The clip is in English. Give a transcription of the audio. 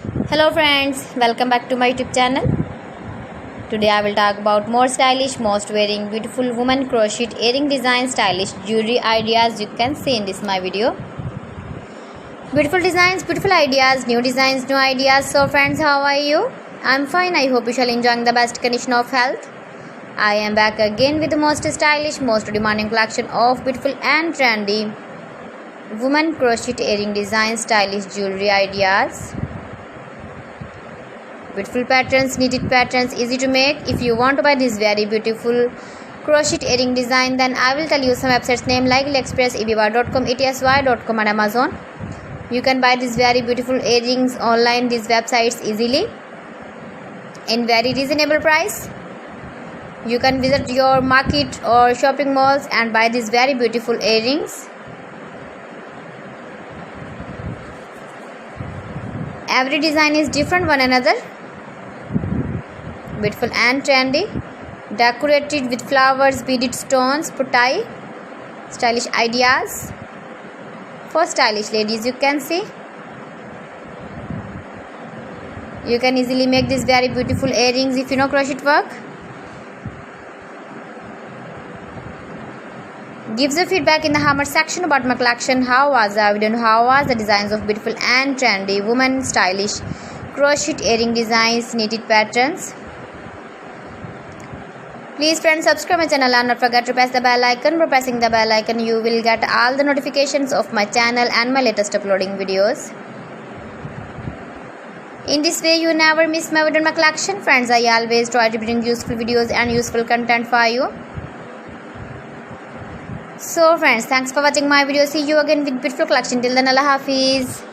Hello friends, welcome back to my YouTube channel. Today I will talk about more stylish, most wearing beautiful woman crochet earring design, stylish jewelry ideas you can see in this my video. Beautiful designs, beautiful ideas, new designs, new ideas. So friends, how are you? I'm fine. I hope you shall enjoying the best condition of health. I am back again with the most stylish, most demanding collection of beautiful and trendy woman crochet earring design, stylish jewelry ideas. Beautiful patterns, knitted patterns, easy to make. If you want to buy this very beautiful crochet earring design, then I will tell you some websites name like AliExpress, eBay.com, etsy.com and Amazon. You can buy these very beautiful earrings online, these websites easily in very reasonable price. You can visit your market or shopping malls and buy these very beautiful earrings. Every design is different one another. Beautiful and trendy, decorated with flowers, beaded stones, putai, stylish ideas for stylish ladies. You can see you can easily make these very beautiful earrings if you know crochet work. Give the feedback in the comment section about my collection. How was the video? How was the designs of beautiful and trendy woman stylish crochet earring designs, knitted patterns? Please friends, subscribe my channel and not forget to press the bell icon. By pressing the bell icon, you will get all the notifications of my channel and my latest uploading videos. In this way, you never miss my video in my collection. Friends, I always try to bring useful videos and useful content for you. So friends, thanks for watching my video. See you again with beautiful collection. Till then, Allah Hafiz.